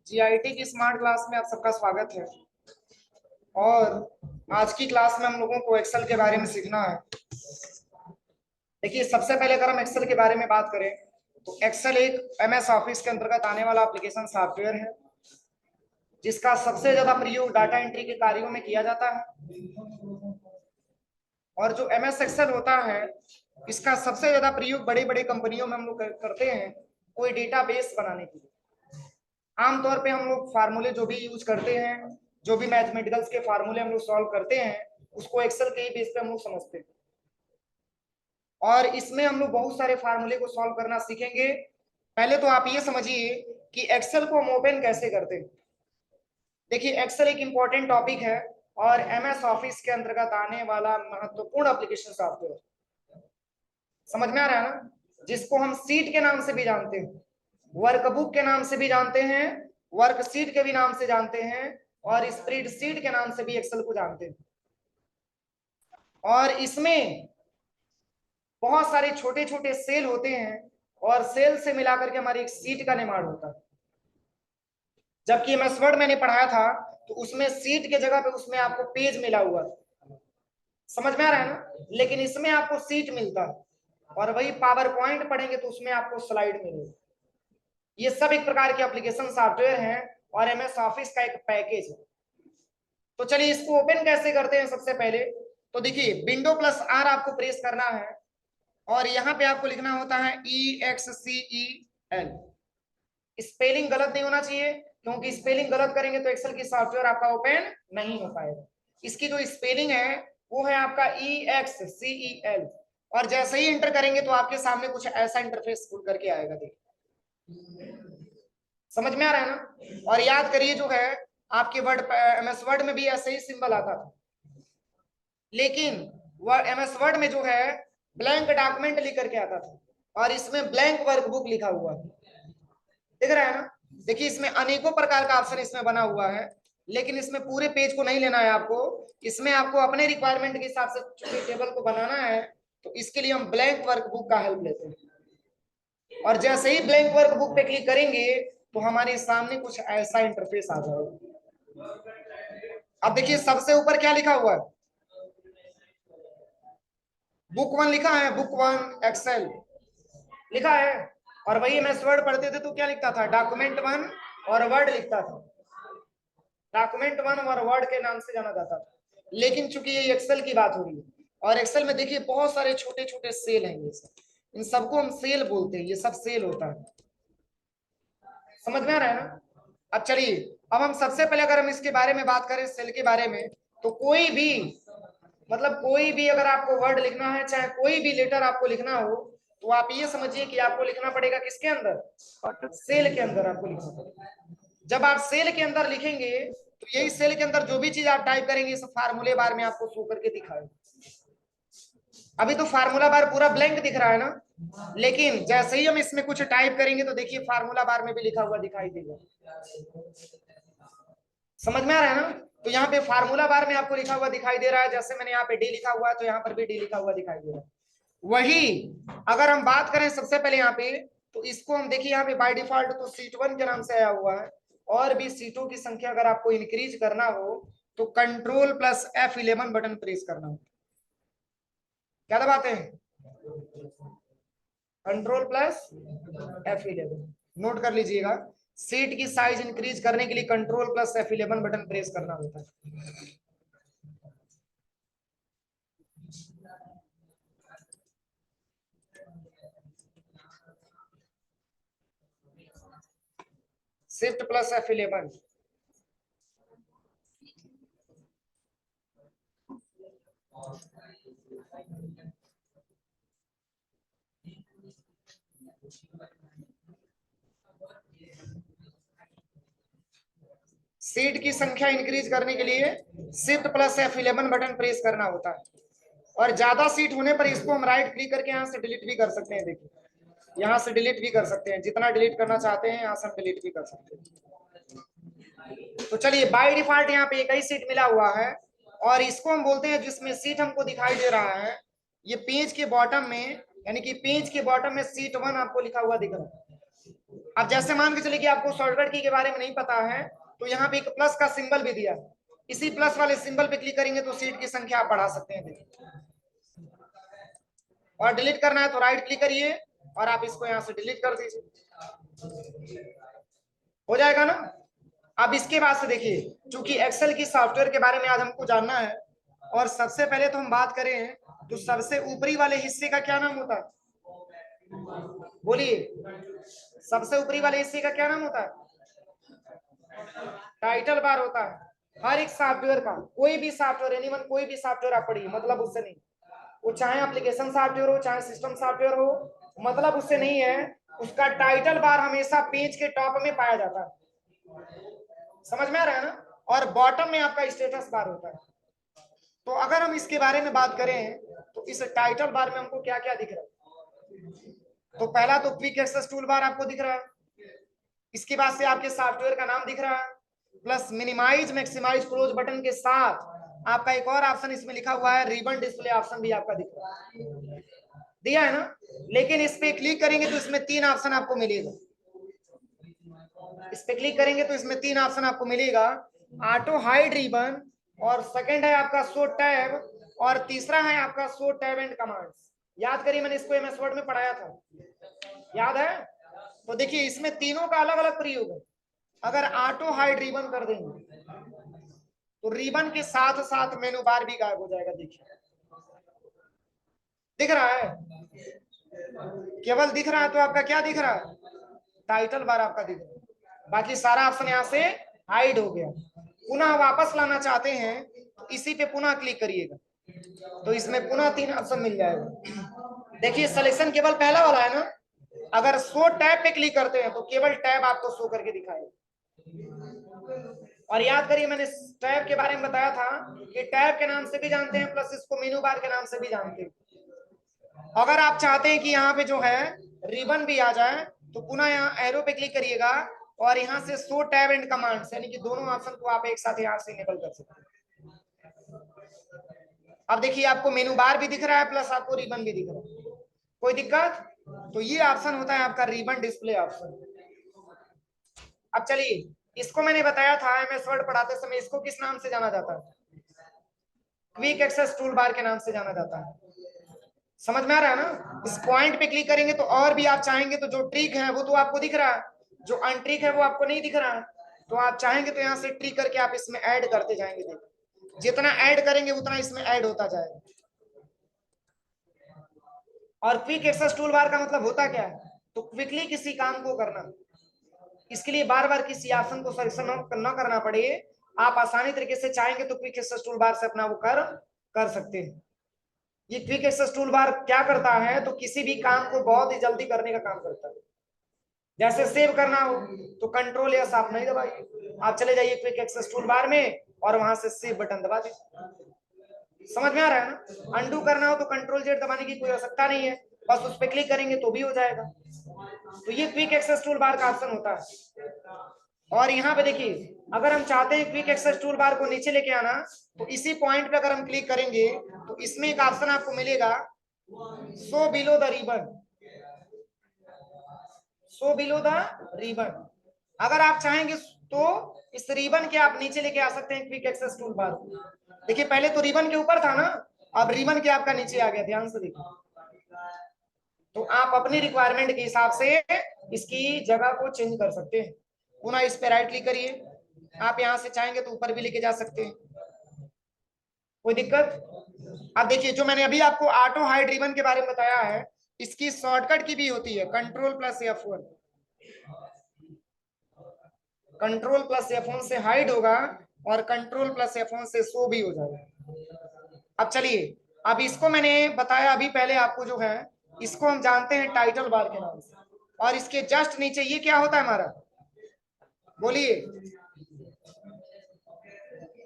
GIT की smart class में आप सबका स्वागत है। और आज की क्लास में हम लोगों को एक्सेल के बारे में सीखना है। देखिए, सबसे पहले अगर हम एक्सेल के बारे में बात करें तो एक्सेल एक एमएस ऑफिस के अंतर्गत आने वाला एप्लीकेशन सॉफ्टवेयर है, जिसका सबसे ज्यादा प्रयोग डाटा एंट्री के कार्यों में किया जाता है। और जो एमएस एक्सेल होता है, इसका सबसे ज्यादा प्रयोग बड़ी बड़ी कंपनियों में हम लोग करते हैं, कोई डेटाबेस बनाने के लिए। आमतौर पे हम लोग फार्मूले जो भी यूज करते हैं, जो भी मैथमेटिकल्स के फार्मूले हम लोग सॉल्व करते हैं, उसको एक्सेल के ही बेस पे हम लोग समझते हैं। और इसमें हम लोग बहुत सारे फार्मूले को सॉल्व करना सीखेंगे। पहले तो आप ये समझिए कि एक्सेल को हम ओपन कैसे करते हैं। देखिए, एक्सेल एक इंपॉर्टेंट टॉपिक है और एमएस ऑफिस के अंतर्गत आने वाला महत्वपूर्ण एप्लीकेशन सॉफ्टवेयर। समझ में आ रहा है ना? जिसको हम सीट के नाम से भी जानते हैं, वर्कबुक के नाम से भी जानते हैं, वर्कशीट के भी नाम से जानते हैं, और स्प्रेडशीट के नाम से भी एक्सेल को जानते हैं। और इसमें बहुत सारे छोटे छोटे सेल होते हैं और सेल से मिलाकर के हमारी एक सीट का निर्माण होता है। जबकि एमएस वर्ड मैंने पढ़ाया था तो उसमें सीट के जगह पे उसमें आपको पेज मिला हुआ है। समझ में आ रहा है ना? लेकिन इसमें आपको सीट मिलता है। और वही पावर पॉइंट पढ़ेंगे तो उसमें आपको स्लाइड मिलेगी। ये सब एक प्रकार के एप्लीकेशन सॉफ्टवेयर हैं और एमएस ऑफिस का एक पैकेज है। तो चलिए, इसको ओपन कैसे करते हैं। सबसे पहले तो देखिए, विंडो प्लस आर आपको प्रेस करना है और यहाँ पे आपको लिखना होता है EXCEL। स्पेलिंग गलत नहीं होना चाहिए, क्योंकि स्पेलिंग गलत करेंगे तो एक्सेल की सॉफ्टवेयर आपका ओपन नहीं हो पाएगा। इसकी जो स्पेलिंग है वो है आपका EXCEL। और जैसे ही इंटर करेंगे तो आपके सामने कुछ ऐसा इंटरफेस खुल करके आएगा। देखिए, समझ में आ रहा है ना? और याद करिए, जो है आपके वर्ड एमएस वर्ड में भी ऐसे ही सिंबल आता था, लेकिन वह एमएस वर्ड में जो है ब्लैंक डॉक्यूमेंट लिख करके आता था और इसमें ब्लैंक वर्कबुक लिखा हुआ है। दिख रहा है ना? देखिए, इसमें अनेकों प्रकार का ऑप्शन इसमें बना हुआ है, लेकिन इसमें पूरे पेज को नहीं लेना है आपको। इसमें आपको अपने रिक्वायरमेंट के हिसाब से छोटे टेबल को बनाना है, तो इसके लिए हम ब्लैंक वर्कबुक का हेल्प लेते हैं। और जैसे ही ब्लैंक वर्कबुक पे क्लिक करेंगे तो हमारे सामने कुछ ऐसा इंटरफेस आ जाएगा। अब देखिए, सबसे ऊपर क्या लिखा हुआ है? बुक 1 लिखा है, बुक 1 एक्सेल लिखा है। और वही एमएस वर्ड पढ़ते थे तो क्या लिखता था? डॉक्यूमेंट 1 और वर्ड लिखता था। डॉक्यूमेंट 1 और वर्ड के नाम से जाना जाता था। लेकिन चूंकि ये एक्सेल की बात हो रही है और एक्सेल में देखिए बहुत सारे छोटे छोटे सेल हैं, ये सब, इन सबको हम सेल बोलते हैं। ये सब सेल होता है। समझ में आ रहा है ना? अब चलिए, अब हम सबसे पहले अगर हम इसके बारे में बात करें, सेल के बारे में, तो कोई भी कोई भी अगर आपको वर्ड लिखना है, चाहे कोई भी लेटर आपको लिखना हो, तो आप ये समझिए कि आपको लिखना पड़ेगा किसके अंदर? सेल के अंदर आपको लिखना पड़ेगा। जब आप सेल के अंदर लिखेंगे तो यही सेल के अंदर जो भी चीज आप टाइप करेंगे इस फार्मूले बार में आपको शो करके दिखाएगा। अभी तो फार्मूला बार पूरा ब्लैंक दिख रहा है ना, लेकिन जैसे ही हम इसमें कुछ टाइप करेंगे तो देखिए फार्मूला बार में भी लिखा हुआ दिखाई देगा। समझ में आ रहा है ना? तो यहाँ पे फार्मूला बार में आपको लिखा हुआ दिखाई दे रहा है। जैसे मैंने यहाँ पे डी लिखा हुआ है तो यहाँ पर भी डी लिखा हुआ दिखाई दे रहा है। वही अगर हम बात करें सबसे पहले यहाँ पे, तो इसको हम देखिए यहाँ पे बाय डिफॉल्ट तो सीट 1 के नाम से आया हुआ है। और भी सीटों की संख्या अगर आपको इंक्रीज करना हो तो control plus F11 button press करना हो। क्या दबाते हैं? Control plus F11। नोट कर लीजिएगा, सीट की साइज इंक्रीज करने के लिए control plus F11 button press करना होता है। Shift plus F11। सीट की संख्या इंक्रीज करने के लिए shift plus F11 button press करना होता है। और ज्यादा सीट होने पर इसको हम राइट क्लिक करके यहाँ से डिलीट भी कर सकते हैं। देखिए, यहाँ से डिलीट भी कर सकते हैं, जितना डिलीट करना चाहते हैं यहाँ से हम डिलीट भी कर सकते हैं। तो चलिए, बाय डिफॉल्ट यहाँ पे एक ही सीट मिला हुआ है और इसको हम बोलते हैं, जिसमें सीट हमको दिखाई दे रहा है ये पेज के बॉटम में, यानी कि पेज के बॉटम में सीट 1 आपको लिखा हुआ दिख रहा है। अब जैसे मान के चलिए कि आपको शॉर्टकट की के बारे में नहीं पता है, तो यहाँ पे एक प्लस का सिंबल भी दिया है, इसी प्लस वाले सिंबल पे क्लिक करेंगे तो सीट की संख्या आप बढ़ा सकते हैं। और डिलीट करना है तो राइट क्लिक करिए और आप इसको यहाँ से डिलीट कर दीजिए, हो जाएगा ना। अब इसके बाद से देखिए, चूंकि एक्सेल की सॉफ्टवेयर के बारे में आज हमको जानना है, और सबसे पहले तो हम बात करें तो सबसे ऊपरी वाले हिस्से का क्या नाम होता है, बोलिए, सबसे ऊपरी वाले हिस्से का क्या नाम होता है, टाइटल बार होता है। हर एक सॉफ्टवेयर का, कोई भी सॉफ्टवेयर, एनीवन कोई भी सॉफ्टवेयर आप पढ़िए, मतलब उससे नहीं, वो चाहे एप्लीकेशन सॉफ्टवेयर हो चाहे सिस्टम सॉफ्टवेयर हो, मतलब उससे नहीं है। उसका टाइटल बार हमेशा पेज के टॉप में पाया जाता है, समझ में आ रहा है ना, और बॉटम में आपका स्टेटस बार होता है। तो अगर हम इसके बारे में बात करें तो इस टाइटल बार में हमको क्या क्या दिख रहा है, तो पहला तो क्विक एक्सेस टूल बार आपको दिख रहा है, इसके बाद से आपके सॉफ्टवेयर का नाम दिख रहा है, plus minimize maximize close button के साथ आपका एक और ऑप्शन इसमें लिखा हुआ है, रिबन डिस्प्ले ऑप्शन भी आपका दिख रहा है, दिया है ना। लेकिन इस पे क्लिक करेंगे तो इसमें तीन ऑप्शन आपको मिलेगा, इस पे क्लिक करेंगे तो इसमें तीन ऑप्शन आपको मिलेगा, ऑटो हाइड रिबन, और सेकंड है आपका शो टैब, और तीसरा है आपका शो टैब एंड कमांड्स। याद करिए, मैंने इसको एमएस वर्ड में पढ़ाया था, याद है। तो देखिए इसमें तीनों का अलग अलग प्रयोग है। अगर ऑटो हाइड रिबन कर देंगे तो रिबन के साथ साथ मेनू बार भी गायब हो जाएगा, देखिए दिख रहा है, केवल दिख रहा है तो आपका क्या दिख रहा है, टाइटल बार आपका दिख रहा है, बाकी सारा ऑप्शन यहाँ से हाइड हो गया। पुनः वापस लाना चाहते हैं तो इसी पे पुनः क्लिक करिएगा, तो इसमें पुनः तीन ऑप्शन मिल जाएगा। देखिए सिलेक्शन केवल पहला वाला है ना, अगर शो टैब पे क्लिक करते हैं तो केवल टैब आपको शो करके दिखाएगा। और याद करिए मैंने टैब के बारे में बताया था कि टैब के नाम से भी जानते हैं, प्लस इसको मेनू बार के नाम से भी जानते हैं। अगर आप चाहते हैं कि यहाँ पे जो है रिबन भी आ जाए तो पुनः यहाँ एरो पे क्लिक करिएगा और यहाँ से शो टैब एंड कमांड्स, यानी कि दोनों ऑप्शन को आप एक साथ यहाँ से इनेबल कर सकते हैं। अब देखिए आपको मेनू बार भी दिख रहा है प्लस आपको रिबन भी दिख रहा है, कोई दिक्कत। तो ये ऑप्शन होता है आपका रिबन डिस्प्ले ऑप्शन। अब चलिए, इसको मैंने बताया था एमएस वर्ड पढ़ाते समय, इसको किस नाम से जाना जाता है, क्विक एक्सेस टूल बार के नाम से जाना जाता है। समझ में आ रहा है ना। इस पॉइंट पे क्लिक करेंगे तो और भी आप चाहेंगे तो जो ट्रिक है वो तो आपको दिख रहा है, जो अनट्रिक है वो आपको नहीं दिख रहा है। तो आप चाहेंगे तो यहाँ से ट्रिक करके आप इसमें ऐड करते जाएंगे, देखो जितना ऐड करेंगे उतना इसमें ऐड होता जाएगा। और क्विक एक्सेस टूल बार का मतलब होता क्या है, तो क्विकली किसी काम को करना, इसके लिए बार बार किसी ऑप्शन को सिलेक्शन न करना पड़े, आप आसानी तरीके से चाहेंगे तो क्विक एक्सेस टूल बार से अपना वो कर सकते हैं। ये क्विक एक्सेस टूल बार क्या करता है, तो किसी भी काम को बहुत ही जल्दी करने का काम करता है। जैसे सेव करना हो तो कंट्रोल एस आप नहीं दबाइए, आप चले जाइए क्विक एक्सेस टूल बार में और वहां से सेव बटन दबा दीजिए। समझ में आ रहा है ना। अंडू करना हो तो कंट्रोल जेड दबाने की कोई आवश्यकता नहीं है, बस उस पर क्लिक करेंगे तो भी हो जाएगा। तो ये क्विक एक्सेस टूल बार का ऑप्शन होता है। और यहाँ पे देखिए, अगर हम चाहते हैं क्विक एक्सेस टूल बार को नीचे लेके आना, तो इसी पॉइंट पे अगर हम क्लिक करेंगे तो इसमें एक ऑप्शन आपको मिलेगा, show below the ribbon, show below the ribbon. अगर आप चाहेंगे तो इस रिबन के आप नीचे लेके आ सकते हैं क्विक एक्सेस टूल बार। देखिए पहले तो रिबन के ऊपर था ना, अब रिबन के आपका नीचे आ गया, ध्यान से देखिए। तो आप अपनी रिक्वायरमेंट के हिसाब से इसकी जगह को चेंज कर सकते हैं। पुनः इस पे राइट क्लिक करिए, आप यहां से चाहेंगे तो ऊपर भी लेके जा सकते हैं, कोई दिक्कत। अब देखिए जो मैंने अभी आपको ऑटो हाइड रिबन के बारे में बताया है, इसकी शॉर्टकट की भी होती है, control plus F1, control plus F1 से हाइड होगा और कंट्रोल प्लस F1 से शो भी हो जाएगा। अब चलिए, अब इसको मैंने बताया अभी पहले आपको जो है, इसको हम जानते हैं टाइटल बार के नाम से, और इसके जस्ट नीचे ये क्या होता है हमारा, बोलिए,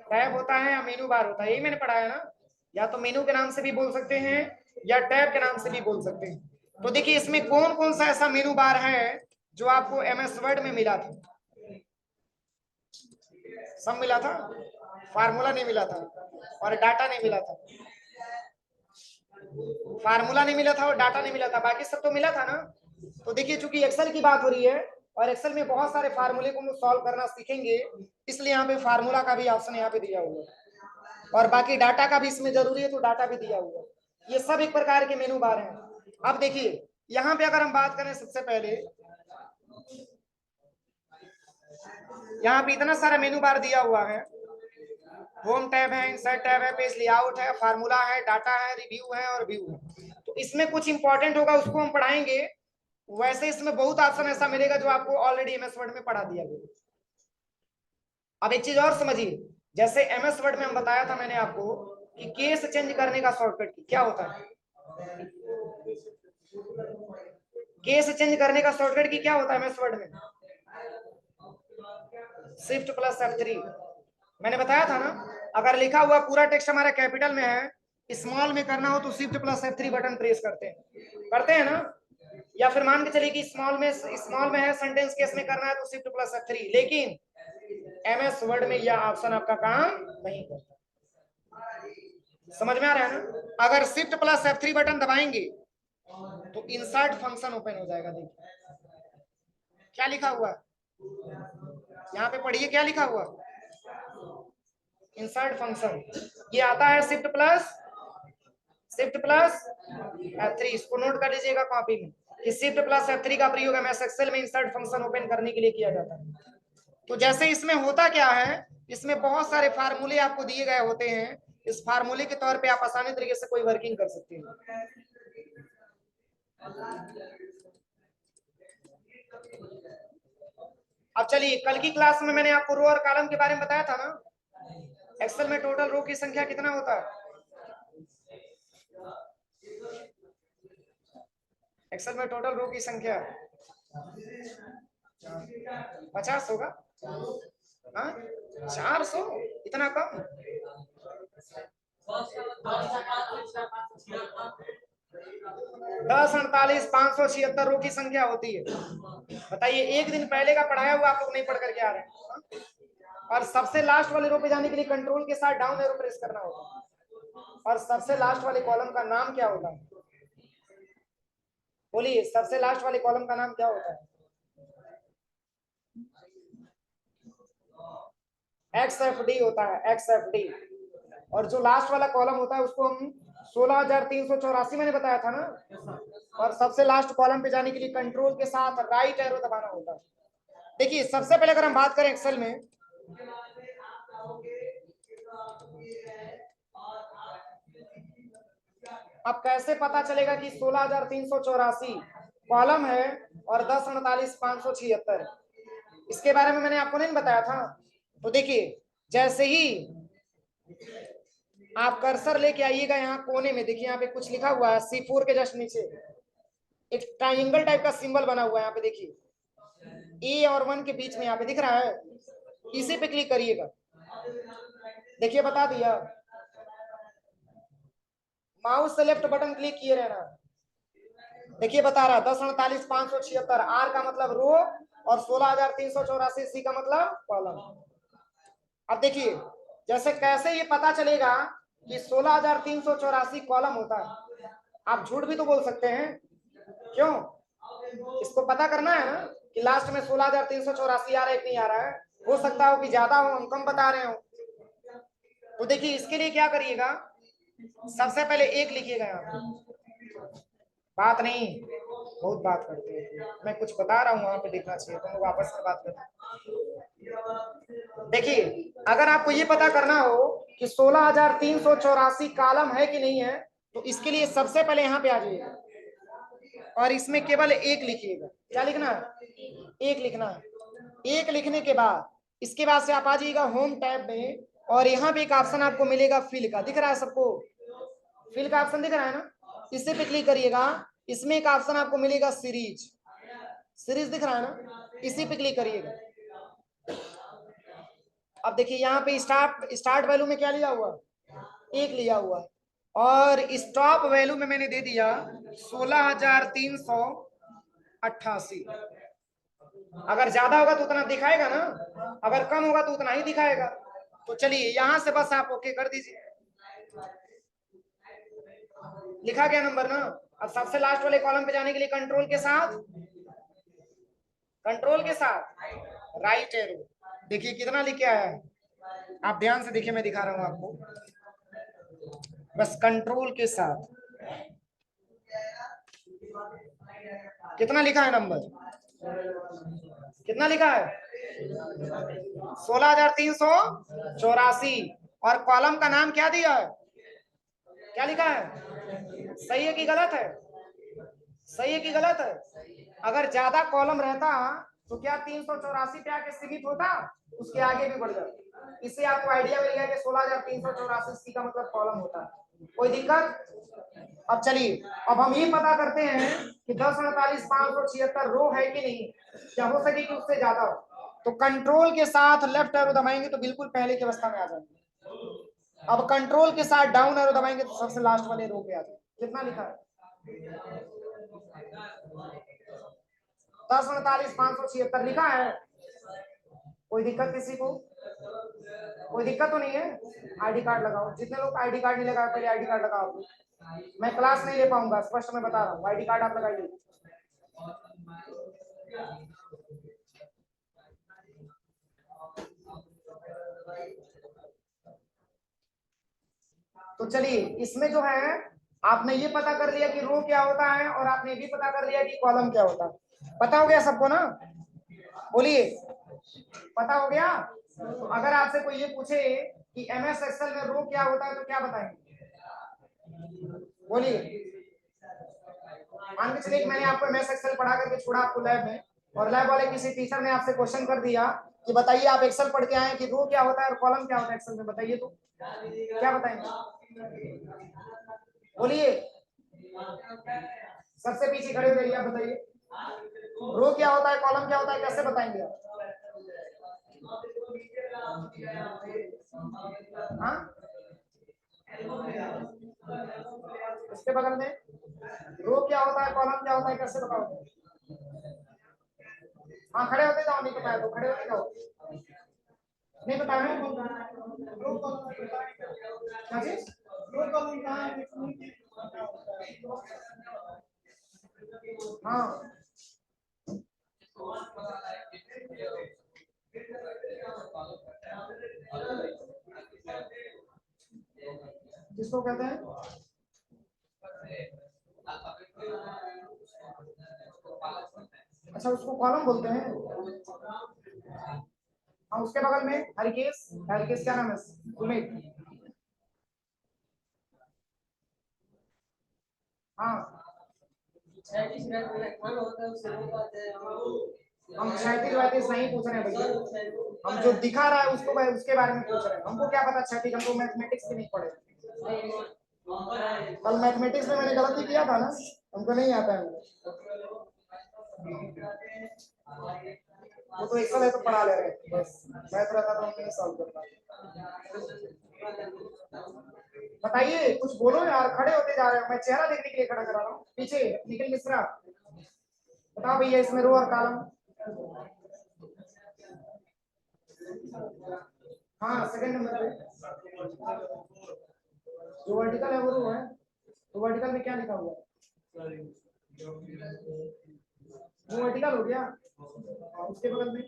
टैब होता है या मेनू बार होता है, यही मैंने पढ़ाया ना। या तो मेनू के नाम से भी बोल सकते हैं या टैब के नाम से भी बोल सकते हैं। तो देखिए इसमें कौन कौन सा ऐसा मेनू बार है जो आपको एमएस वर्ड में मिला था, सब मिला था, फार्मूला नहीं मिला था और डाटा नहीं मिला था, फार्मूला नहीं मिला था और डाटा नहीं मिला था, बाकी सब तो मिला था ना। तो देखिए चूंकि एक्सेल की बात हो रही है और एक्सेल में बहुत सारे फार्मूले को हम लोग सॉल्व करना सीखेंगे, इसलिए यहाँ पे फार्मूला का भी ऑप्शन यहाँ पे दिया हुआ है और बाकी डाटा का भी इसमें जरूरी है तो डाटा भी दिया हुआ है। ये सब एक प्रकार के मेनू बार हैं। अब देखिए यहाँ पे अगर हम बात करें सबसे पहले, यहाँ पे इतना सारा मेनू बार दिया हुआ है, होम टैब है, इंसर्ट टैब है, पेज लेआउट है, फार्मूला है, डाटा है, रिव्यू है और व्यू है। तो इसमें कुछ इंपॉर्टेंट होगा उसको हम पढ़ाएंगे, वैसे इसमें बहुत ऑप्शन ऐसा मिलेगा जो आपको ऑलरेडी एमएस वर्ड में पढ़ा दिया गया। अब एक चीज और समझिए, जैसे एमएस वर्ड में हम बताया था मैंने आपको कि केस चेंज करने का शॉर्टकट की क्या होता है, केस चेंज करने का शॉर्टकट की क्या होता है एमएस वर्ड में, शिफ्ट प्लस F3। मैंने बताया था ना, अगर लिखा हुआ पूरा टेक्स्ट हमारा कैपिटल में है, स्मॉल में करना हो तो shift plus F3 button press करते हैं ना, या फिर मान के चलिए कि स्मॉल में है, सेंटेंस केस में करना है तो शिफ्ट प्लस F3। लेकिन एमएस वर्ड में यह ऑप्शन आपका काम नहीं करता। समझ में आ रहा है ना? अगर शिफ्ट प्लस F3 बटन दबाएंगे तो इंसर्ट फंक्शन ओपन हो जाएगा। देखिए क्या लिखा हुआ है यहाँ पे, पढ़िए क्या लिखा हुआ, इंसर्ट फंक्शन। ये आता है शिफ्ट प्लस F3। इसको नोट कर लीजिएगा कॉपी में कि शिफ्ट प्लस F3 का प्रयोग एमएस एक्सेल में इंसर्ट फंक्शन ओपन करने के लिए किया जाता है। तो जैसे इसमें होता क्या है, इसमें बहुत सारे फार्मूले आपको दिए गए होते हैं, इस फार्मूले के तौर पे आप आसानी तरीके से कोई वर्किंग कर सकते हैं। अब चलिए, कल की क्लास में मैंने आपको रो और कॉलम के बारे में बताया था ना, एक्सेल में टोटल रो की संख्या कितना होता है, एक्सेल में टोटल रो की संख्या 50 होगा। हाँ 400, इतना कम? 10, 48, 576 रो की संख्या होती है। बताइए, एक दिन पहले का पढ़ाया हुआ आप लोग नहीं पढ़ करके आ रहे हैं। और सबसे लास्ट वाले रो पे जाने के लिए कंट्रोल के साथ डाउन एरो प्रेस करना होगा। और सबसे लास्ट वाले कॉलम का नाम क्या होता है, बोलिए, सबसे लास्ट वाले कॉलम का नाम क्या होता है? XFD होता है, XFD। और जो लास्ट वाला कॉलम होता है उसको हम 16,384 मैंने बताया था ना। और सबसे लास्ट कॉलम पे जाने के लिए कंट्रोल के साथ राइट एरो दबाना होता है। देखिए सबसे पहले अगर हम बात करें एक्सेल में, अब कैसे पता चलेगा कि 16,384 कॉलम है और 10, 48, 576, इसके बारे में मैंने आपको नहीं बताया था। तो देखिए जैसे ही आप कर्सर लेके आइएगा यहाँ कोने में, देखिए यहाँ पे कुछ लिखा हुआ है, C4 के जस्ट नीचे एक ट्राइंगल टाइप का सिंबल बना हुआ है, यहाँ पे देखिए A और 1 के बीच में यहाँ पे दिख रहा है, इसी पे क्लिक करिएगा। देखिए बता दिया, माउस से लेफ्ट बटन क्लिक किए रहना। देखिए बता रहा 10, 48, 576, आर का मतलब रो और 16,384 सी का मतलब कॉलम। अब देखिए जैसे कैसे ये पता चलेगा कि 16,384 कॉलम होता है, आप झूठ भी तो बोल सकते हैं, क्यों? इसको पता करना है ना कि लास्ट में 16,384 आ रहा है कि नहीं आ रहा है। हो सकता हो कि ज्यादा हो, हम कम बता रहे हो। तो देखिए इसके लिए क्या करिएगा, सबसे पहले एक लिखिएगा यहाँ पे, बात नहीं, बहुत बात करते हैं, मैं कुछ बता रहा हूँ वहां पे देखना चाहिए, तो लोग आपस में बात करते। देखिए अगर आपको ये पता करना हो कि 16,384 कॉलम है कि नहीं है, तो इसके लिए सबसे पहले यहाँ पे आ जाइएगा और इसमें केवल एक लिखिएगा। क्या लिखना है? एक लिखना है। एक लिखने के बाद इसके बाद से आप आ जाइएगा होम टैब में और यहाँ पे एक ऑप्शन आपको मिलेगा फिल का, दिख रहा है सबको? फिल का ऑप्शन दिख रहा है ना, इसे पे क्लिक करिएगा। इसमें एक ऑप्शन आपको मिलेगा सीरीज, सीरीज दिख रहा है ना, इसी पे क्लिक करिएगा। अब देखिए यहाँ पे स्टार्ट वैल्यू में क्या लिया हुआ, एक लिया हुआ, और स्टॉप वैल्यू में मैंने दे दिया 16,388। अगर ज्यादा होगा तो उतना दिखाएगा ना, अगर कम होगा तो उतना ही दिखाएगा। तो चलिए यहां से बस आप ओके कर दीजिए। लिखा गया नंबर ना, अब सबसे लास्ट वाले कॉलम पे जाने के लिए कंट्रोल के साथ राइट एरो। देखिए कितना लिख के आया है, आप ध्यान से देखिए, मैं दिखा रहा हूं आपको, बस कंट्रोल के साथ कितना लिखा है नंबर, कितना लिखा है 16,384। और कॉलम का नाम क्या दिया है, क्या लिखा है, सही है कि गलत है, सही है कि गलत है। अगर ज्यादा कॉलम रहता तो क्या 384 पे आके सीमित होता, उसके आगे भी बढ़ जाता। इससे आपको आइडिया मिल गया कि 16,384 का मतलब कॉलम होता है। कोई दिक्कत? अब चलिए, अब हम ये पता करते हैं कि 10,48,576 रो है कि नहीं, क्या हो सके कि उससे ज्यादा हो। तो कंट्रोल के साथ लेफ्ट एरो दबाएंगे तो बिल्कुल पहले की अवस्था में आ जाएंगे। अब कंट्रोल के साथ डाउन एरो दबाएंगे तो सबसे लास्ट वाले रो पे आ जाएंगे। कितना लिखा है 10,48,576 लिखा है। कोई दिक्कत किसी को, कोई दिक्कत तो नहीं है? आईडी कार्ड लगाओ, जितने लोग आईडी कार्ड नहीं लगाओ पहले आईडी कार्ड लगाओ। मैं क्लास नहीं ले पाऊंगा, स्पष्ट मैं बता रहा हूँ, आईडी कार्ड आप लगाइए। तो चलिए, इसमें जो है आपने ये पता कर लिया कि रो क्या होता है और आपने भी पता कर लिया कि कॉलम क्या होता है। पता हो गया सबको ना? बोलिए, पता हो गया? तो अगर आपसे कोई ये पूछे कि एमएस एक्सेल में रो क्या होता है तो क्या बताएंगे? बोलिए। मान के चलिए मैंने आपको एमएस एक्सेल पढ़ा करके छोड़ा आपको लैब में, और लैब वाले किसी टीचर ने आपसे क्वेश्चन कर दिया कि बताइए आप एक्सेल पढ़ के आए कि रो क्या होता है और कॉलम क्या होता है एक्सेल में, बताइए तो क्या बताएंगे? बोलिए, सबसे पीछे खड़े हो जाइए, आप बताइए रो क्या होता है, कॉलम क्या होता है, कैसे बताएंगे आप? हाँ, उसके बगल में रो क्या होता है, कॉलम क्या होता है, कैसे बताओगे? हाँ, खड़े होते जाओ, नहीं बताया तो खड़े होते जाओ। नहीं बताया है रो कॉलम क्या चीज, रो कॉलम कहाँ है? हाँ, किसको कहते हैं? अच्छा, उसको कॉलम बोलते हैं। हाँ, उसके बगल में हरिकेश, हरिकेश क्या नाम है? सुमित। हाँ, हम 37 नहीं पूछ रहे हैं भैया, हम जो दिखा रहा है उसको उसके बारे में पूछ रहे हैं। हमको क्या पता 36, हमको मैथमेटिक्स भी नहीं पढ़े। कल मैथमेटिक्स में मैंने गलती किया था ना, हमको नहीं आता है। वो तो एक्सेल है तो पढ़ा ले रहे हैं, बस मैथ रहता तो हम नहीं सॉल्व कर पाते। बताइए, कुछ बोलो यार, खड़े होते जा रहे हो, मैं चेहरा देखने के लिए खड़ा करा रहा हूँ। पीछे निखिल मिश्रा, बताओ भैया इसमें रो और कॉलम। हाँ, सेकंड नंबर पे जो वर्टिकल है वो रो है। तो वर्टिकल में क्या लिखा हुआ है? वो वर्टिकल हो गया। उसके बगल में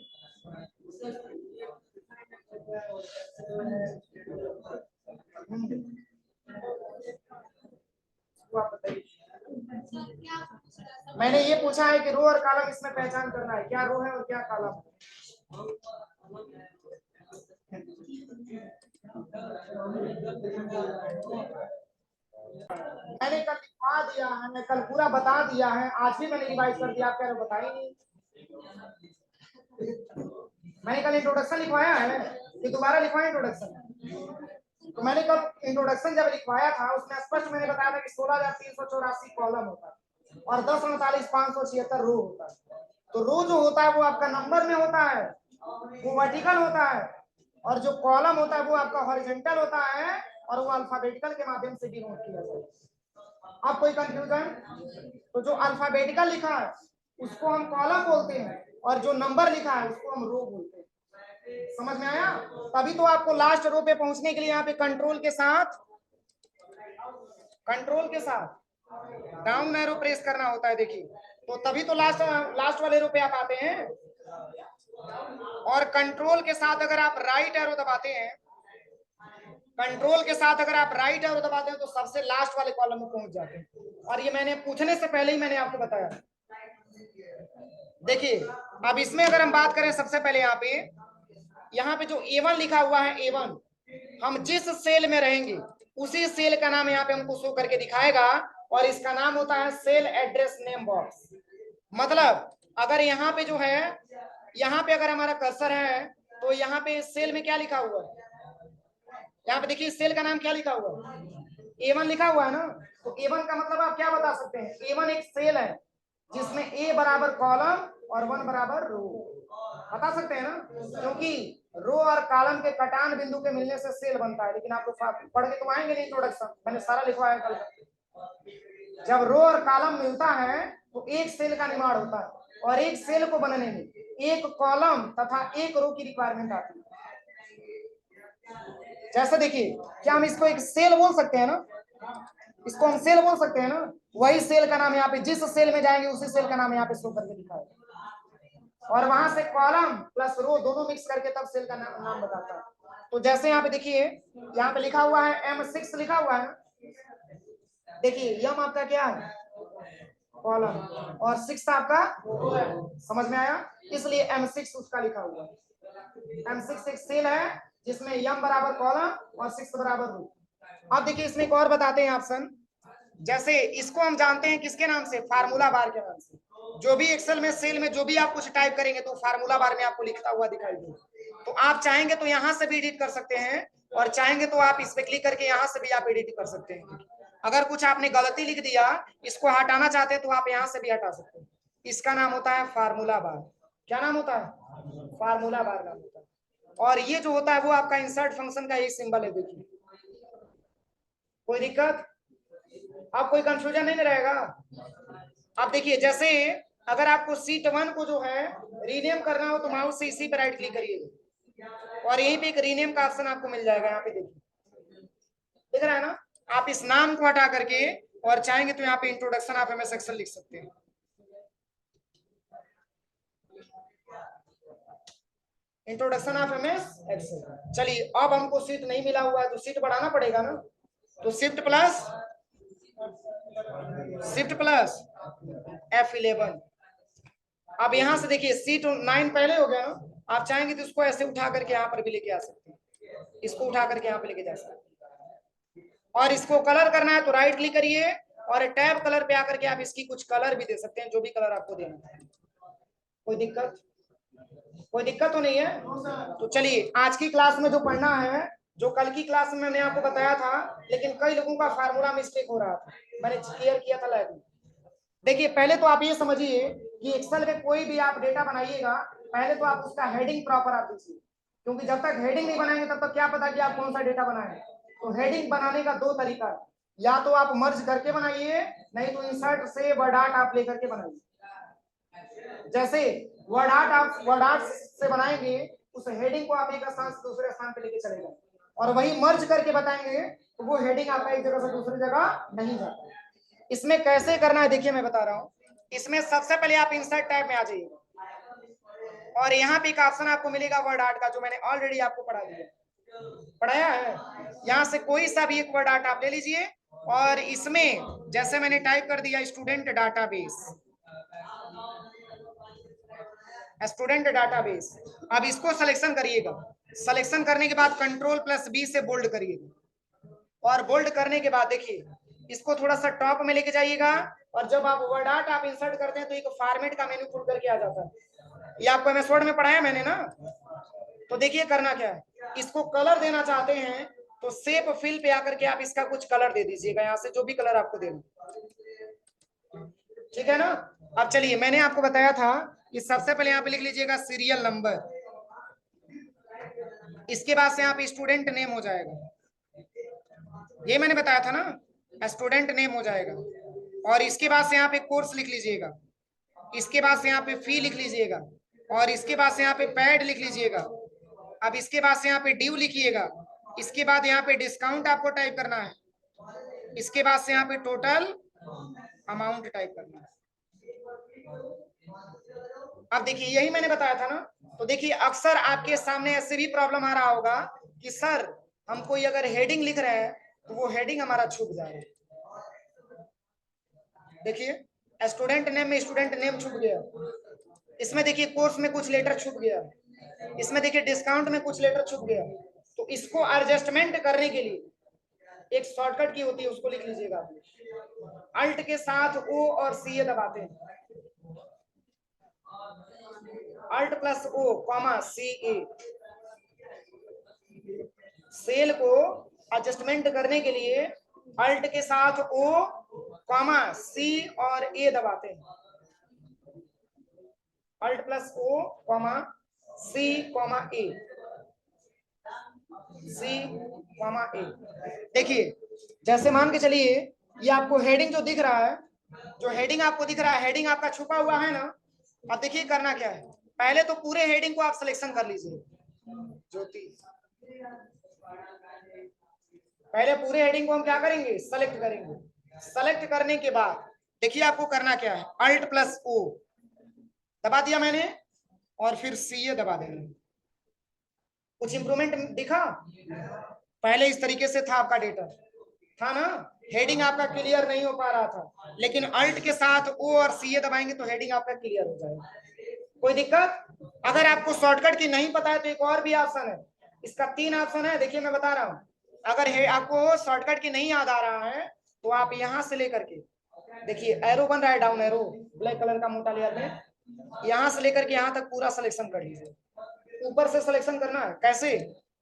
मैंने ये पूछा है कि रो और कॉलम, इसमें पहचान करना है क्या रो है और क्या कॉलम है। मैंने कल लिखवा दिया है, मैं कल पूरा बता दिया है, आज भी मैंने रिवाइज कर दिया, आप कह रहे हो बताई नहीं। मैंने कल इंट्रोडक्शन लिखवाया है कि दोबारा लिखवाया इंट्रोडक्शन? तो मैंने कल इंट्रोडक्शन जब लिखवाया था उसमें स्पष्ट मैंने बताया था कि 16,384 कॉलम होता है और 10,39,576 रो होता है। तो रो जो होता है वो आपका नंबर में होता है, वो वर्टिकल होता है, और जो कॉलम होता है वो आपका हॉरिजॉन्टल होता है और वो अल्फाबेटिकल के माध्यम से डिनोट किया जाता है। अब कोई कंफ्यूजन? तो जो अल्फाबेटिकल लिखा है उसको हम कॉलम बोलते हैं और जो नंबर लिखा है उसको हम रो बोलते हैं। समझ में आया? तभी तो आपको लास्ट रो पे पहुंचने के लिए यहाँ पे कंट्रोल के साथ डाउन एरो प्रेस करना होता है, देखिए, तो तभी तो लास्ट वाले एरो पे आप आते हैं। और कंट्रोल के साथ अगर आप राइट एरो दबाते हैं, कंट्रोल के साथ अगर आप राइट एरो दबाते हैं तो सबसे लास्ट वाले कॉलम में पहुंच जाते हैं। और ये मैंने पूछने से पहले ही मैंने आपको बताया। देखिए, अब इसमें अगर हम बात करें, सबसे पहले यहाँ पे जो A1 लिखा हुआ है, A1, हम जिस सेल में रहेंगे उसी सेल का नाम यहाँ पे हमको शो करके दिखाएगा, और इसका नाम होता है सेल एड्रेस नेम बॉक्स। मतलब अगर यहाँ पे जो है, यहाँ पे अगर हमारा कर्सर है तो यहाँ पे सेल में क्या लिखा हुआ है, यहाँ पे देखिए सेल का नाम क्या लिखा हुआ है, A1 लिखा हुआ है ना। तो A1 का मतलब आप क्या बता सकते हैं, A1 एक सेल है जिसमें A बराबर कॉलम और 1 बराबर रो, बता सकते हैं ना, क्योंकि रो और कॉलम के कटान बिंदु के मिलने से सेल बनता है। लेकिन आप लोग पढ़ के तो आएंगे नहीं, इंट्रोडक्शन मैंने सारा लिखवाया कल। जब रो और कॉलम मिलता है तो एक सेल का निर्माण होता है, और एक सेल को बनने में एक कॉलम तथा एक रो की रिक्वायरमेंट आती है। जैसे देखिए, क्या हम इसको एक सेल बोल सकते हैं ना, इसको हम सेल बोल सकते हैं ना। वही सेल का नाम यहाँ पे, जिस सेल में जाएंगे उसी सेल का नाम यहाँ पे शो करके दिखाएगा, और वहां से कॉलम प्लस रो दोनों मिक्स करके तब सेल का नाम बताता है। तो जैसे यहाँ पे देखिए, यहाँ पे लिखा हुआ है M6 लिखा हुआ है, देखिए यम आपका क्या है, कॉलम, और 6 आपका, समझ में आया, इसलिए M6 उसका लिखा हुआ है। M6 एक सेल है जिसमें यम बराबर कॉलम और 6 बराबर रो। अब देखिए इसमें एक और बताते हैं ऑप्शन, जैसे इसको हम जानते हैं किसके नाम से, फार्मूला बार के नाम से। जो भी एक्सेल में सेल में जो भी आप कुछ टाइप करेंगे तो फार्मूला बार में आपको लिखता हुआ दिखाई देगा। तो आप चाहेंगे तो यहाँ से भी एडिट कर सकते हैं, और चाहेंगे तो आप इस पे क्लिक करके यहाँ से भी आप एडिट कर सकते हैं। अगर कुछ आपने गलती लिख दिया, इसको हटाना चाहते हैं तो आप यहाँ से भी हटा सकते हैं। इसका नाम होता है फार्मूला बार। क्या नाम होता है, फार्मूला बार नाम होता है। और ये जो होता है वो आपका इंसर्ट फंक्शन का एक सिंबल है। देखिए, कोई दिक्कत, अब कोई कंफ्यूजन नहीं रहेगा। अब देखिए, जैसे अगर आपको सीट 1 को जो है रीनेम करना हो तो माउस से इसी पर राइट क्लिक करिएगा, और यहीं पे एक रीनेम का ऑप्शन आपको मिल जाएगा। यहाँ पे देखिए, दिख रहा है ना, आप इस नाम को हटा करके और चाहेंगे तो यहाँ पे इंट्रोडक्शन ऑफ एमएस एक्सेल लिख सकते हैं। Introduction of MS Excel. चलिए, अब हमको सीट नहीं मिला हुआ है तो सीट बढ़ाना पड़ेगा ना, तो शिफ्ट प्लस F11। अब यहां से देखिए सीट 9 पहले हो गया ना, आप चाहेंगे तो इसको ऐसे उठा करके यहाँ पर भी लेके आ सकते हैं, इसको उठा करके यहाँ पे लेके जा सकते हैं। और इसको कलर करना है तो राइट क्लिक करिए और टैब कलर पे आकर के आप इसकी कुछ कलर भी दे सकते हैं, जो भी कलर आपको देना है। कोई दिक्कत, कोई दिक्कत तो नहीं है। तो चलिए, आज की क्लास में जो पढ़ना है, जो कल की क्लास में मैंने आपको बताया था, लेकिन कई लोगों का फार्मूला मिस्टेक हो रहा था, मैंने क्लियर किया था लाइव में। देखिए, पहले तो आप ये समझिए कि एक्सेल में कोई भी आप डेटा बनाइएगा, पहले तो आप उसका हेडिंग प्रॉपर आप दीजिए, क्योंकि जब तक हेडिंग नहीं बनाएंगे तब तक क्या पता कि आप कौन सा डेटा बनाएंगे। तो हेडिंग बनाने का 2 तरीका है, या तो आप मर्ज करके बनाइए, नहीं तो इंसर्ट से वर्ड आर्ट आप लेकर के बनाइए। जैसे वर्ड आर्ट से बनाएंगे, उस हेडिंग को आप एक स्थान से दूसरे स्थान पे लेके चले जाएंगे, और वही मर्ज करके बताएंगे तो वो हेडिंग आपका एक जगह से दूसरी जगह नहीं जाता। इसमें कैसे करना है देखिए, मैं बता रहा हूँ। इसमें सबसे पहले आप इंसर्ट टैब में आ जाइए, और यहाँ पे एक ऑप्शन आपको मिलेगा वर्ड आर्ट का, जो मैंने ऑलरेडी आपको पढ़ाया है। यहाँ से कोई सा भी एक वर्ड आर्ट आप ले लीजिए, और इसमें जैसे मैंने टाइप कर दिया स्टूडेंट डाटाबेस, अब इसको सिलेक्शन करिएगा। सिलेक्शन करने के बाद Ctrl+B से बोल्ड करिएगा, और बोल्ड करने के बाद देखिए इसको थोड़ा सा टॉप में लेके जाइएगा, और जब आप वर्ड आर्ट आप इंसर्ट करते हैं तो एक फॉर्मेट का मेन्यू खुल करके आ जाता है। ये आपको एमएस वर्ड में पढ़ाया मैंने ना। तो देखिए करना क्या है, इसको कलर देना चाहते हैं तो शेप फिल पे आकर के आप इसका कुछ कलर दे दीजिएगा, यहाँ से जो भी कलर आपको देना, ठीक है ना। अब चलिए, मैंने आपको बताया था कि सबसे पहले यहाँ पे लिख लीजिएगा सीरियल नंबर, इसके बाद से यहाँ पे स्टूडेंट नेम हो जाएगा, ये मैंने बताया था ना, स्टूडेंट नेम हो जाएगा। और इसके बाद से यहाँ पे कोर्स लिख लीजिएगा, इसके बाद से यहाँ पे फी लिख लीजिएगा, और इसके बाद से यहाँ पे पैड लिख लीजिएगा। अब इसके बाद से यहाँ पे ड्यू लिखिएगा, इसके बाद यहाँ पे डिस्काउंट आपको टाइप करना है, इसके बाद से यहाँ पे टोटल, अमाउंट टाइप करना है। अब देखिए यही मैंने बताया था ना, तो देखिए अक्सर आपके सामने ऐसे भी प्रॉब्लम आ रहा होगा कि सर हम कोई अगर हेडिंग लिख रहे हैं तो वो हेडिंग हमारा छुप जा रहा है। देखिए स्टूडेंट नेम में स्टूडेंट नेम छुप गया, इसमें देखिए कोर्स में कुछ लेटर छुप गया, इसमें देखिए डिस्काउंट में कुछ लेटर छुप गया। तो इसको एडजस्टमेंट करने के लिए एक शॉर्टकट की होती है, उसको लिख लीजिएगा। अल्ट के साथ ओ और सी ए दबाते हैं, अल्ट प्लस ओ कॉमा सी ए। सेल को एडजस्टमेंट करने के लिए अल्ट के साथ ओ कॉमा सी और ए दबाते हैं, alt plus O comma C comma ए, सी कॉमा ए। देखिए जैसे मान के चलिए ये आपको हेडिंग जो दिख रहा है, जो हेडिंग आपको दिख रहा है, हेडिंग आपका छुपा हुआ है ना। अब देखिए करना क्या है, पहले तो पूरे हेडिंग को आप सिलेक्शन कर लीजिए ज्योति। पहले पूरे हेडिंग को हम क्या करेंगे, सेलेक्ट करेंगे। सेलेक्ट करने के बाद देखिए आपको करना क्या है, अल्ट प्लस ओ दबा दिया मैंने और फिर सी ए दबा देंगे। कुछ इंप्रूवमेंट दिखा? पहले इस तरीके से था आपका डेटा, था ना, हेडिंग आपका क्लियर नहीं हो पा रहा था, लेकिन अल्ट के साथ ओ और सी ए दबाएंगे तो हेडिंग आपका क्लियर हो जाएगा। कोई दिक्कत? अगर आपको शॉर्टकट की नहीं पता है तो एक और भी ऑप्शन है, इसका 3 ऑप्शन है। देखिए मैं बता रहा हूँ, अगर आपको शॉर्टकट की नहीं याद आ रहा है तो आप यहां से लेकर के देखिए एरो बन रहा है, डाउन एरो ब्लैक कलर का मोटा लेयर में, यहां से लेकर के यहां तक पूरा सिलेक्शन कर लीजिए। ऊपर से सिलेक्शन करना है, कैसे?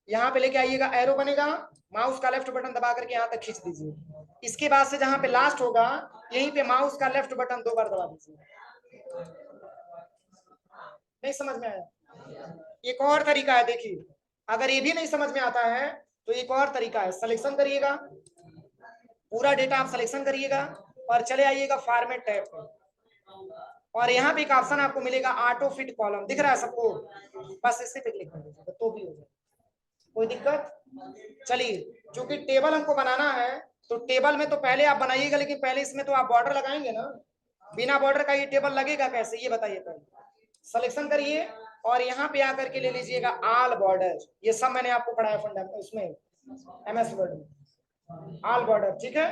यहाँ पे लेके आइएगा, एरो बनेगा, माउस का लेफ्ट बटन दबा करके यहाँ तक खींच दीजिए। इसके बाद से जहां पे लास्ट होगा यहीं पे माउस का लेफ्ट बटन 2 बार दबा दीजिए। नहीं समझ में आया? एक और तरीका है, देखिए अगर ये भी नहीं समझ में आता है तो एक और तरीका है, सिलेक्शन करिएगा, पूरा डेटा आप सिलेक्शन करिएगा और चले आइएगा फॉर्मेट टैब पर, और यहाँ पे एक ऑप्शन आपको मिलेगा ऑटो फिट कॉलम, दिख रहा है सबको? बस इसी पे क्लिक कर दीजिएगा तो भी हो जाए। कोई दिक्कत? चलिए क्योंकि टेबल हमको बनाना है तो टेबल में तो पहले आप बनाइएगा, लेकिन पहले इसमें तो आप बॉर्डर लगाएंगे ना, बिना बॉर्डर का ये टेबल लगेगा कैसे, ये बताइए पहले। सिलेक्शन करिए और यहाँ पे आकर के ले लीजिएगा ऑल बॉर्डर, ये सब मैंने आपको पढ़ाया फंडामेंटल उसमें एमएस वर्ड में, ऑल बॉर्डर, ठीक है।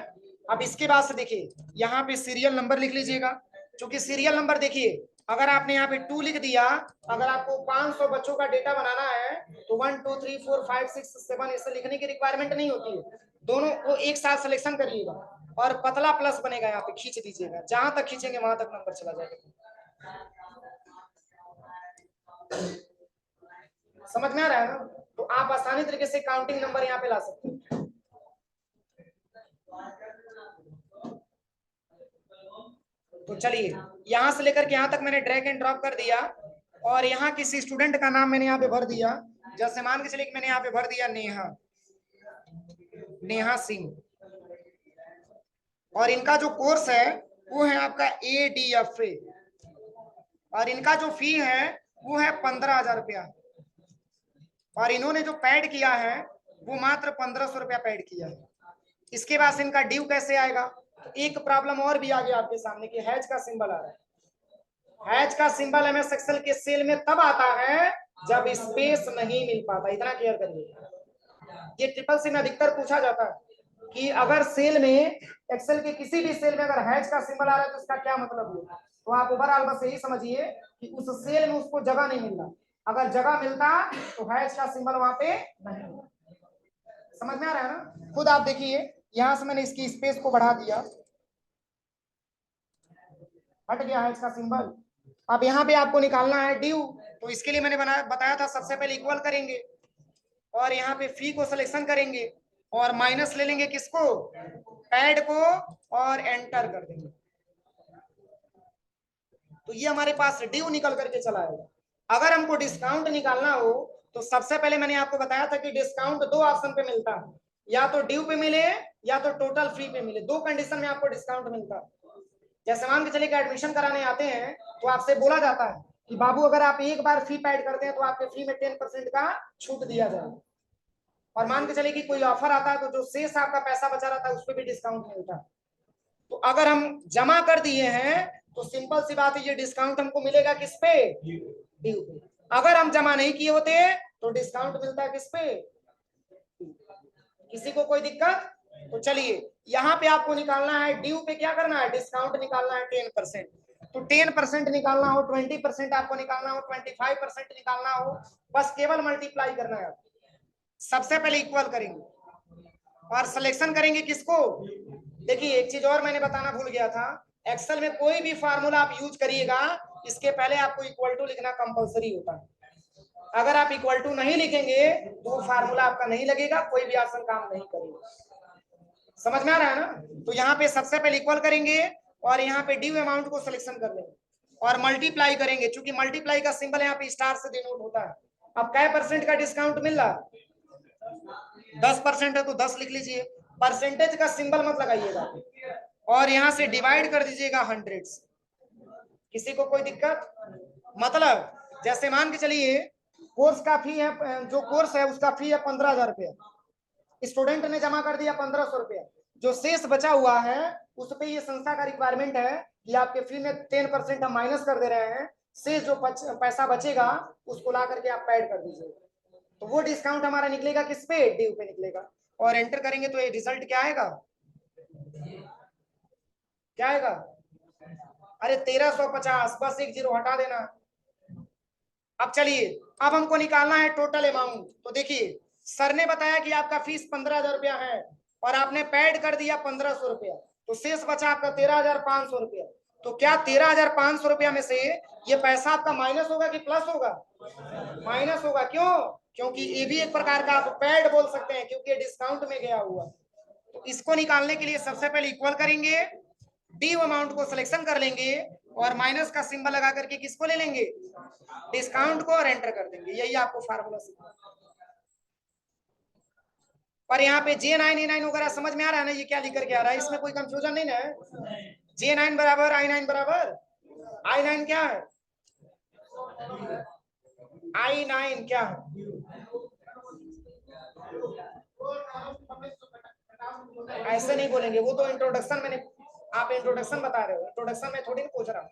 अब इसके बाद से देखिए यहाँ पे सीरियल नंबर लिख लीजिएगा, क्योंकि सीरियल नंबर देखिए अगर आपने यहाँ पे 2 लिख दिया, अगर आपको 500 बच्चों का डेटा बनाना है तो 1 2 3 4 5 6 7 ऐसे लिखने की रिक्वायरमेंट नहीं होती है, दोनों को एक साथ सिलेक्शन करिएगा और पतला प्लस बनेगा, यहाँ पे खींच दीजिएगा, जहां तक खींचेंगे वहां तक नंबर चला जाएगा। समझ में आ रहा है ना? तो आप आसानी तरीके से काउंटिंग नंबर यहाँ पे ला सकते हैं। तो चलिए यहां से लेकर के यहां तक मैंने ड्रैग एंड ड्रॉप कर दिया और यहाँ किसी स्टूडेंट का नाम मैंने यहाँ पे भर दिया, जैसे मान के चलिए कि मैंने यहाँ पे भर दिया नेहा, नेहा सिंह, और इनका जो कोर्स है वो है आपका ADFA, और इनका जो फी है वो है 15,000 रुपया, और इन्होंने जो पैड किया है वो मात्र 1500 रुपया पैड किया है। इसके बाद से इनका ड्यू कैसे आएगा? तो एक प्रॉब्लम और भी आ गया आपके सामने कि हैज का सिंबल आ रहा है। हैज का सिंबल एमएस एक्सेल के सेल में तब आता है जब स्पेस नहीं मिल पाता, इतना क्लियर करिए। ये ट्रिपल सी में अधिकतर पूछा जाता है कि अगर सेल में, एक्सेल के किसी भी सेल में अगर हैज का सिंबल आ रहा है तो इसका क्या मतलब है? तो आप ओवरऑल बस यही समझिए कि उस सेल में उसको जगह नहीं मिल रहा, अगर जगह मिलता तो हैज का सिंबल वहां पे नहीं होता। समझ में आ रहा है ना? खुद आप देखिए यहां से मैंने इसकी स्पेस को बढ़ा दिया, हट गया है इसका सिंबल। अब यहाँ पे आपको निकालना है ड्यू, तो इसके लिए मैंने बताया था सबसे पहले इक्वल करेंगे और यहाँ पे फी को सिलेक्शन करेंगे और माइनस ले लेंगे किसको, पैड को, और एंटर कर देंगे। तो ये हमारे पास ड्यू निकल करके चला आएगा। अगर हमको डिस्काउंट निकालना हो तो सबसे पहले मैंने आपको बताया था कि डिस्काउंट 2 ऑप्शन पे मिलता है, या तो ड्यू पे मिले या तो टोटल फी पे मिले, 2 कंडीशन में आपको डिस्काउंट मिलता है। जैसे मान के चलिए कि एडमिशन कराने आते हैं तो आपसे बोला जाता है कि बाबू अगर आप एक बार फी पेड करते हैं तो आपके फी में 10% का छूट दिया जाएगा, और मान के चलिए कि कोई ऑफर आता है तो जो शेष आपका पैसा बचा रहता है उस पर भी डिस्काउंट मिलता है। तो अगर हम जमा कर दिए हैं तो सिंपल सी बात है, ये डिस्काउंट हमको मिलेगा किस पे? ड्यू पे। अगर हम जमा नहीं किए होते तो डिस्काउंट मिलता है किस पे? किसी को कोई दिक्कत? तो चलिए यहाँ पे आपको निकालना है ड्यू पे, क्या करना है? डिस्काउंट निकालना है 10%। तो 10% निकालना हो, 20% आपको निकालना हो, 25% निकालना हो, बस केवल मल्टीप्लाई करना है। सबसे पहले इक्वल करेंगे और सिलेक्शन करेंगे किसको? देखिए एक चीज और मैंने बताना भूल गया था, एक्सेल में कोई भी फार्मूला आप यूज करिएगा इसके पहले आपको इक्वल टू लिखना कंपलसरी होता है। अगर आप इक्वल टू नहीं लिखेंगे तो वो फार्मूला आपका नहीं लगेगा, कोई भी आसन काम नहीं करेगा। समझ में आ रहा है ना? तो यहाँ पे सबसे पहले इक्वल करेंगे और यहाँ पे ड्यू अमाउंट को सिलेक्शन कर लेंगे और मल्टीप्लाई करेंगे, क्योंकि मल्टीप्लाई का सिंबल यहाँ पे स्टार से डिनोट होता है। अब क्या परसेंट का डिस्काउंट मिल रहा है? 10% है तो 10 लिख लीजिए, परसेंटेज का सिंबल मत लगाइएगा और यहाँ से डिवाइड कर दीजिएगा 100 से। किसी को कोई दिक्कत? मतलब जैसे मान के चलिए कोर्स का फी है, जो कोर्स है उसका फी है 15,000 रुपया, स्टूडेंट ने जमा कर दिया 1,500 रुपया, जो शेष बचा हुआ है उस पे ये संस्था का रिक्वायरमेंट है कि आपके फी में 10% हम माइनस कर दे रहे हैं, शेष जो पैसा बचेगा उसको ला करके आप ऐड कर दीजिए। तो वो डिस्काउंट हमारा निकलेगा किस पे? ड्यू पे निकलेगा। और एंटर करेंगे तो ये रिजल्ट क्या आएगा? क्या आएगा? अरे 1350, बस एक जीरो हटा देना। अब चलिए अब हमको निकालना है टोटल अमाउंट। तो देखिए सर ने बताया कि आपका फीस 15,000 रुपया है और आपने पेड कर दिया 1,500 रुपया, तो शेष बचा आपका 13,500 रुपया। तो क्या 13,500 रुपया में से ये पैसा आपका माइनस होगा कि प्लस होगा? माइनस होगा। क्यों? क्योंकि ये भी एक प्रकार का आप पेड बोल सकते हैं, क्योंकि डिस्काउंट में गया हुआ। तो इसको निकालने के लिए सबसे पहले इक्वल करेंगे, ड्यू अमाउंट को सिलेक्शन कर लेंगे और माइनस का सिंबल लगा करके किसको ले लेंगे? डिस्काउंट को, और एंटर कर देंगे। यही आपको फार्मूला सीखना। पर यहाँ पे J9 वगैरह समझ में आ रहा है ना? ये क्या लिख करके आ रहा है, इसमें कोई कंफ्यूजन नहीं है? J9 बराबर I9 बराबर I9 क्या है? I9 क्या है? ऐसे नहीं बोलेंगे, वो तो इंट्रोडक्शन मैंने, आप इंट्रोडक्शन बता रहे हो, इंट्रोडक्शन में थोड़ी ना पूछ रहा हूँ।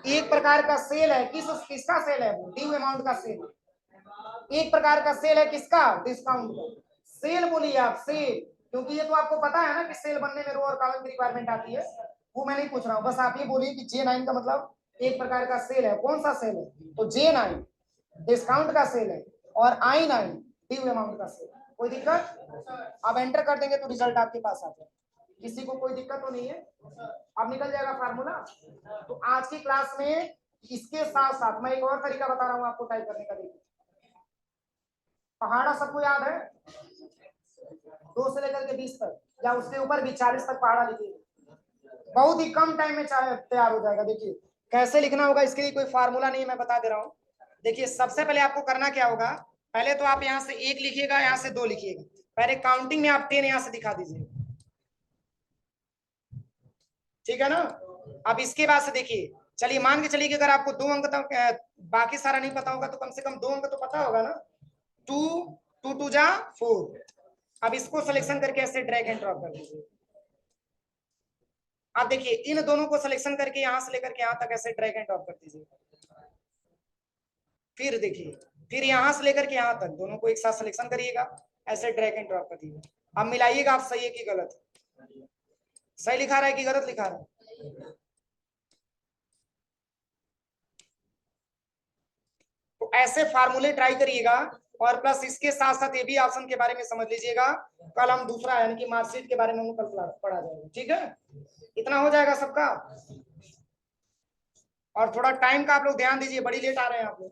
एक प्रकार का सेल है, किसका सेल है? ड्यू अमाउंट का सेल। एक प्रकार का सेल है किसका? डिस्काउंट का। सेल बोलिए आप, सेल, क्योंकि ये तो आपको पता है ना कि सेल बनने में रो और कॉलम की रिक्वायरमेंट आती है, वो मैं नहीं पूछ रहा हूँ। बस आप ये बोलिए कि J9 का मतलब एक प्रकार का सेल है। कौन सा सेल है? तो J9 डिस्काउंट का सेल है और I9 ड्यू अमाउंट का सेल। कोई दिक्कत? अब एंटर कर देंगे तो रिजल्ट आपके पास आ जाए। किसी को कोई दिक्कत तो नहीं है? अब निकल जाएगा फार्मूला। तो आज की क्लास में इसके साथ साथ मैं एक और तरीका बता रहा हूँ आपको टाइप करने का। देखिए पहाड़ा सबको याद है? 2 से लेकर के 20 तक या उसके ऊपर भी 40 तक पहाड़ा लिखिए, बहुत ही कम टाइम में तैयार हो जाएगा। देखिए कैसे लिखना होगा, इसके लिए कोई फार्मूला नहीं, मैं बता दे रहा हूँ। देखिए सबसे पहले आपको करना क्या होगा, पहले तो आप यहाँ से 1 लिखिएगा, यहाँ से 2 लिखिएगा, पहले काउंटिंग में आप 10 यहाँ से दिखा दीजिए, ठीक है ना? अब इसके बाद से देखिए, चलिए मान के चलिए कि अगर आपको 2 अंक तक बाकी सारा नहीं पता होगा तो कम से कम 2 अंक तो पता होगा ना। 2 2 2 जा 4। अब इसको सिलेक्शन करके ऐसे ड्रैग एंड ड्रॉप कर दीजिए। आप देखिए इन दोनों को सिलेक्शन करके यहां से लेकर के यहां तक ऐसे ड्रैग एंड ड्रॉप कर दीजिए। फिर देखिए, फिर यहां से लेकर के यहां तक दोनों को एक साथ सिलेक्शन करिएगा, ऐसे ड्रैग एंड ड्रॉप कर दीजिए। अब मिलाइएगा आप, सही है कि गलत? सही लिखा रहा है कि गलत लिखा रहा है? तो ऐसे फार्मूले ट्राई करिएगा और प्लस इसके साथ साथ ये भी ऑप्शन के बारे में समझ लीजिएगा। कल हम दूसरा यानी कि मार्कशीट के बारे में कल पढ़ा जाएगा, ठीक है? इतना हो जाएगा सबका। और थोड़ा टाइम का आप लोग ध्यान दीजिए, बड़ी लेट आ रहे हैं आप लोग।